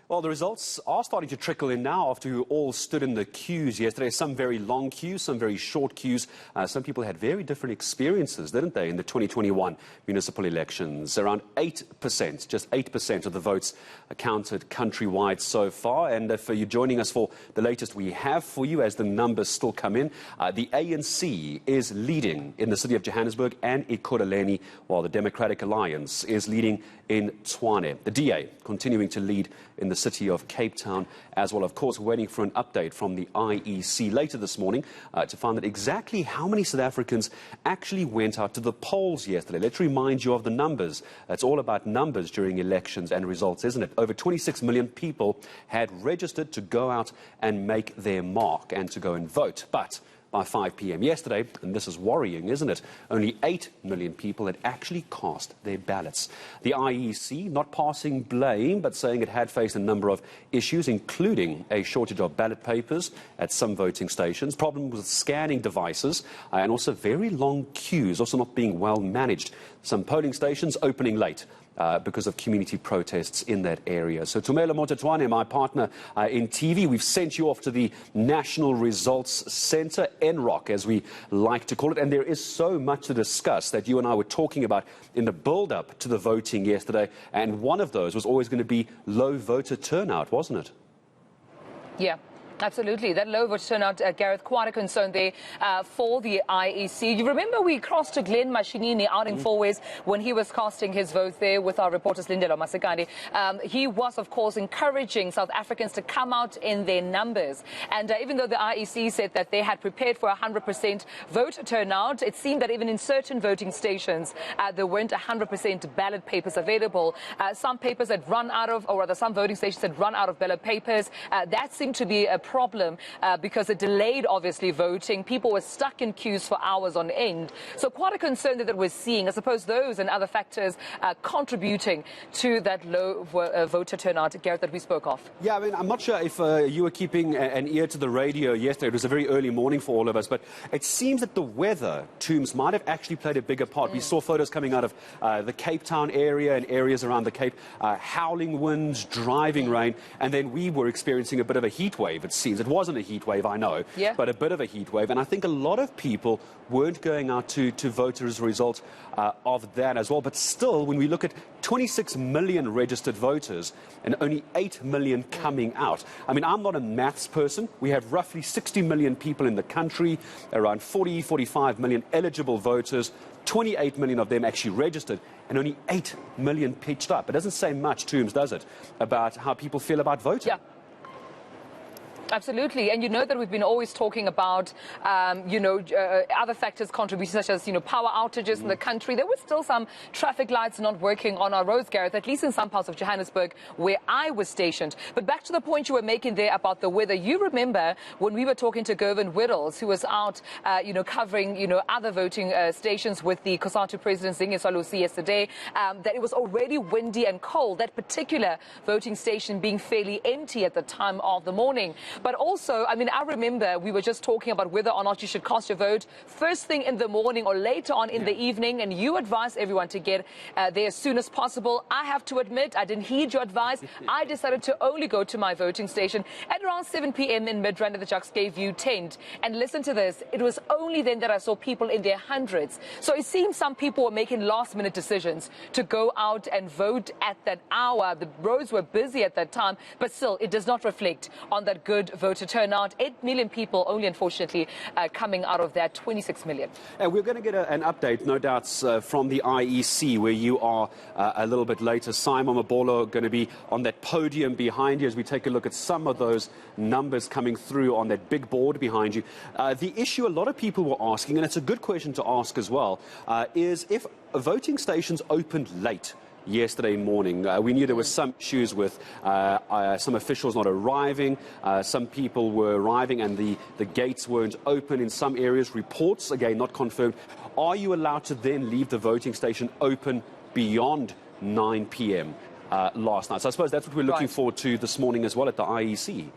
Well, the results are starting to trickle in now after you all stood in the queues yesterday. Some very long queues, some very short queues. Some people had very different experiences, didn't they, in the 2021 municipal elections? Around 8%, just 8% of the votes counted countrywide so far. And for you joining us for the latest we have for you as the numbers still come in, the ANC is leading in the city of Johannesburg and Ekurhuleni, while the Democratic Alliance is leading in Tshwane. The DA continuing to lead in the city of Cape Town as well. Of course, waiting for an update from the IEC later this morning to find out exactly how many South Africans actually went out to the polls yesterday. Let's remind you of the numbers. It's all about numbers during elections and results, isn't it? Over 26 million people had registered to go out and make their mark and to go and vote. But by 5 p.m. yesterday, and this is worrying, isn't it? Only 8 million people had actually cast their ballots. The IEC not passing blame, but saying it had faced a number of issues, including a shortage of ballot papers at some voting stations, problems with scanning devices, and also very long queues, also not being well managed. Some polling stations opening late because of community protests in that area. So Tumelo Mothotoane, my partner in TV, we've sent you off to the National Results Centre, NROC, as we like to call it. And there is so much to discuss that you and I were talking about in the build-up to the voting yesterday. And one of those was always going to be low voter turnout, wasn't it? Yeah. Absolutely. That low voter turnout, Gareth, quite a concern there for the IEC. You remember we crossed to Glenn Mashinini out in Fourways when he was casting his vote there with our reporters Lindelo Masekandi. He was, of course, encouraging South Africans to come out in their numbers. And even though the IEC said that they had prepared for 100% vote turnout, it seemed that even in certain voting stations, there weren't 100% ballot papers available. Some papers had run out of, or rather some voting stations had run out of ballot papers. That seemed to be a problem because it delayed, obviously, voting. People were stuck in queues for hours on end. So quite a concern that we're seeing. I suppose those and other factors contributing to that low voter turnout, Gareth, that we spoke of. Yeah, I mean, I'm not sure if you were keeping an ear to the radio yesterday. It was a very early morning for all of us, but it seems that the weather, Toombs, might have actually played a bigger part. We saw photos coming out of the Cape Town area and areas around the Cape, howling winds, driving rain, and then we were experiencing a bit of a heat wave. It seems it wasn't a heat wave, I know, but a bit of a heat wave. And I think a lot of people weren't going out to vote as a result of that as well. But still, when we look at 26 million registered voters and only 8 million coming out. I mean, I'm not a maths person. We have roughly 60 million people in the country, around 45 million eligible voters, 28 million of them actually registered, and only 8 million pitched up. It doesn't say much, Toombs, does it, about how people feel about voting? Yeah. Absolutely. And you know that we've been always talking about, other factors contributing, such as, power outages in the country. There were still some traffic lights not working on our roads, Gareth, at least in some parts of Johannesburg where I was stationed. But back to the point you were making there about the weather. You remember when we were talking to Gervin Whittles, who was out, covering, other voting stations with the COSATU president, Zinge yesterday, that it was already windy and cold, that particular voting station being fairly empty at the time of the morning. But also, I mean, I remember we were just talking about whether or not you should cast your vote first thing in the morning or later on in the evening, and you advised everyone to get there as soon as possible. I have to admit, I didn't heed your advice. I decided to only go to my voting station at around 7 p.m. in Midrand at the Jacques View tent. And listen to this, it was only then that I saw people in their hundreds. So it seems some people were making last-minute decisions to go out and vote at that hour. The roads were busy at that time, but still, it does not reflect on that good voter turnout. 8 million people only, unfortunately, coming out of that 26 million. And we're going to get an update, no doubts, from the IEC, where you are a little bit later. Simon Mabolo going to be on that podium behind you as we take a look at some of those numbers coming through on that big board behind you. The issue a lot of people were asking, and it's a good question to ask as well, is if voting stations opened late yesterday morning. We knew there were some issues with some officials not arriving. Some people were arriving and the gates weren't open in some areas. Reports, again, not confirmed. Are you allowed to then leave the voting station open beyond 9 p.m. Last night? So I suppose that's what we're looking forward to this morning as well at the IEC.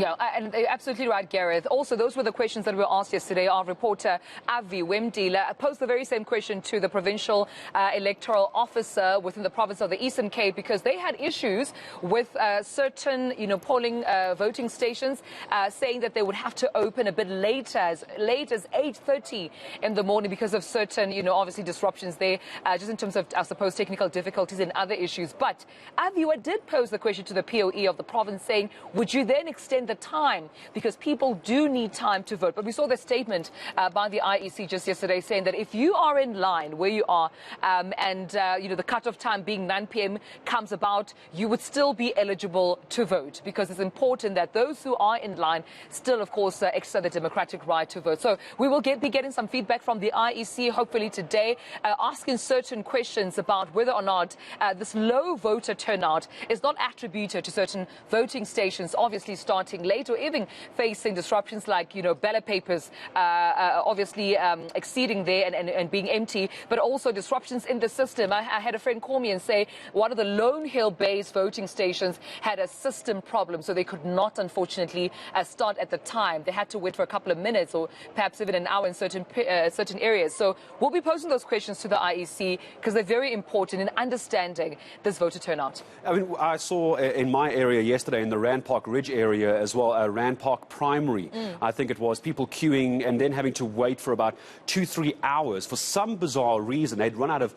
Yeah, and absolutely right, Gareth. Also, those were the questions that were asked yesterday. Our reporter, Avi Wemdila, posed the very same question to the provincial electoral officer within the province of the Eastern Cape, because they had issues with certain, polling voting stations, saying that they would have to open a bit later, as late as 8:30 in the morning, because of certain, obviously disruptions there, just in terms of, I suppose, technical difficulties and other issues. But Avi did pose the question to the POE of the province, saying, would you then extend the time, because people do need time to vote? But we saw the statement by the IEC just yesterday saying that if you are in line where you are, and the cutoff time being 9 p.m. comes about, you would still be eligible to vote, because it's important that those who are in line still, of course, exercise the democratic right to vote. So we will be getting some feedback from the IEC hopefully today, asking certain questions about whether or not this low voter turnout is not attributed to certain voting stations obviously starting late, or even facing disruptions like, ballot papers obviously exceeding there and being empty, but also disruptions in the system. I had a friend call me and say one of the Lone Hill-based voting stations had a system problem, so they could not, unfortunately, start at the time. They had to wait for a couple of minutes or perhaps even an hour in certain areas. So we'll be posing those questions to the IEC, because they're very important in understanding this voter turnout. I mean, I saw in my area yesterday, in the Rand Park Ridge area as well, Rand Park Primary, I think it was, people queuing and then having to wait for about 2-3 hours. For some bizarre reason, they'd run out of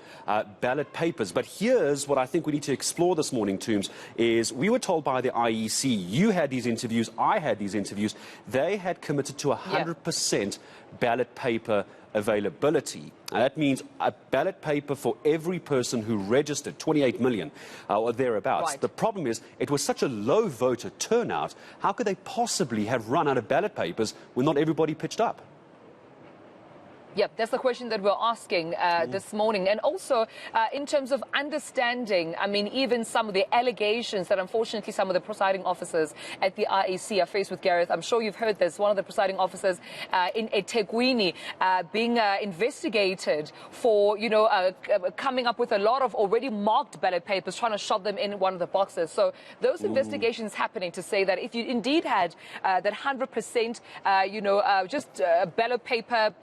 ballot papers. But here's what I think we need to explore this morning, Toombs, is we were told by the IEC, you had these interviews, I had these interviews, they had committed to 100% ballot paper availability. And that means a ballot paper for every person who registered, 28 million or thereabouts. Right. The problem is it was such a low voter turnout. How could they possibly have run out of ballot papers when not everybody pitched up? Yep, that's the question that we're asking this morning. And also, in terms of understanding, I mean, even some of the allegations that unfortunately some of the presiding officers at the IEC are faced with, Gareth. I'm sure you've heard this. One of the presiding officers in Ekurhuleni being investigated for, coming up with a lot of already marked ballot papers, trying to shove them in one of the boxes. So those investigations happening to say that if you indeed had that 100%, just ballot paper,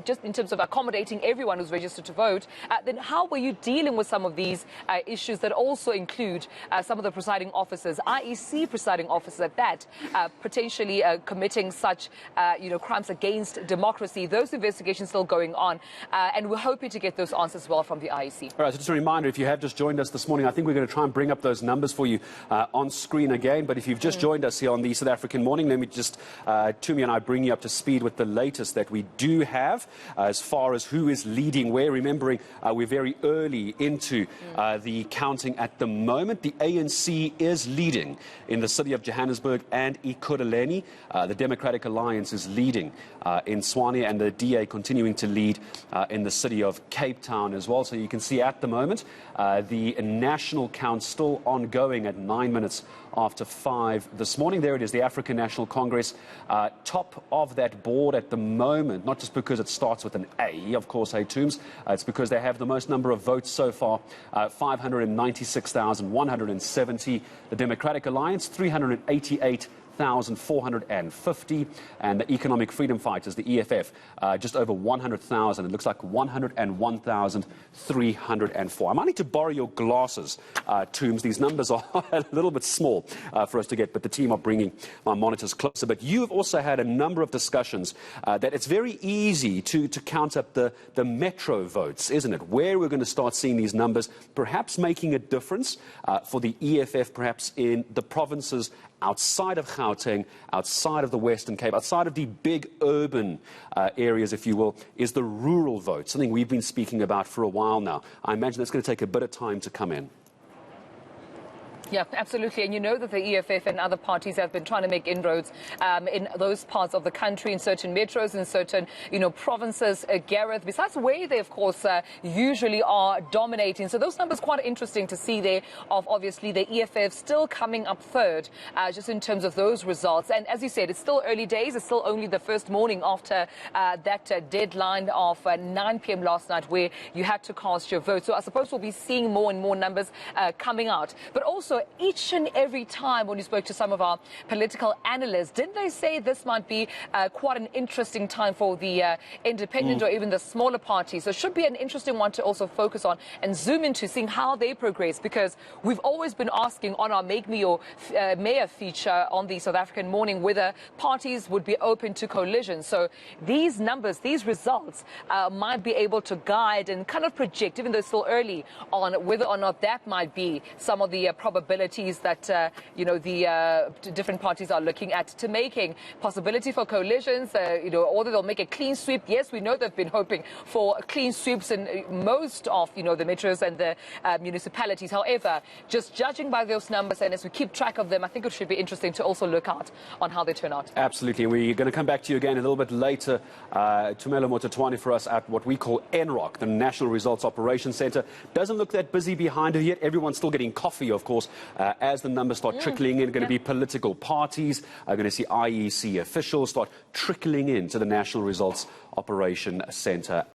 just in terms of accommodating everyone who's registered to vote, then how were you dealing with some of these issues that also include some of the presiding officers, IEC presiding officers at that, potentially committing such, crimes against democracy? Those investigations still going on, and we're hoping to get those answers as well from the IEC. All right, so just a reminder, if you have just joined us this morning, I think we're going to try and bring up those numbers for you on screen again. But if you've just joined us here on the South African Morning, let me just, Tumi and I, bring you up to speed with the latest that we do have as far as who is leading where. Remembering we're very early into the counting at the moment. The ANC is leading in the city of Johannesburg and Ekurhuleni. The Democratic Alliance is leading in Tshwane, and the DA continuing to lead in the city of Cape Town as well. So you can see at the moment the national count still ongoing at 9 minutes after 5 this morning. There it is, the African National Congress, top of that board at the moment, not just because it starts with an A, of course, Toombs. It's because they have the most number of votes so far, 596,170. The Democratic Alliance, 388,450, and the Economic Freedom Fighters, the EFF, just over 100,000. It looks like 101,304. I might need to borrow your glasses, Toombs. These numbers are a little bit small for us to get, but the team are bringing my monitors closer. But you've also had a number of discussions that it's very easy to count up the metro votes, isn't it? Where we're going to start seeing these numbers perhaps making a difference for the EFF, perhaps in the provinces outside of Gauteng, outside of the Western Cape, outside of the big urban areas, if you will, is the rural vote, something we've been speaking about for a while now. I imagine that's going to take a bit of time to come in. Yeah, absolutely. And you know that the EFF and other parties have been trying to make inroads in those parts of the country, in certain metros, in certain, provinces, Gareth, besides where they, of course, usually are dominating. So those numbers quite interesting to see there, of obviously the EFF still coming up third, just in terms of those results. And as you said, it's still early days. It's still only the first morning after that deadline of 9 p.m. last night, where you had to cast your vote. So I suppose we'll be seeing more and more numbers coming out. But also, also, each and every time when you spoke to some of our political analysts, didn't they say this might be quite an interesting time for the independent or even the smaller parties? So it should be an interesting one to also focus on and zoom into seeing how they progress, because we've always been asking on our Make Me Your Mayor feature on the South African Morning whether parties would be open to coalition. So these numbers, these results might be able to guide and kind of project, even though it's still early, on whether or not that might be some of the probabilities that the different parties are looking at to making possibility for coalitions, or they'll make a clean sweep. Yes, we know they've been hoping for clean sweeps in most of the metros and the municipalities. However, just judging by those numbers, and as we keep track of them, I think it should be interesting to also look out on how they turn out. Absolutely. We're going to come back to you again a little bit later. Tumelo Mothotoane for us at what we call NROC, the National Results Operations Centre. Doesn't look that busy behind her yet. Everyone's still getting coffee, of course, as the numbers start trickling in. Going to be political parties. Going to see IEC officials start trickling into the National Results Operation Centre.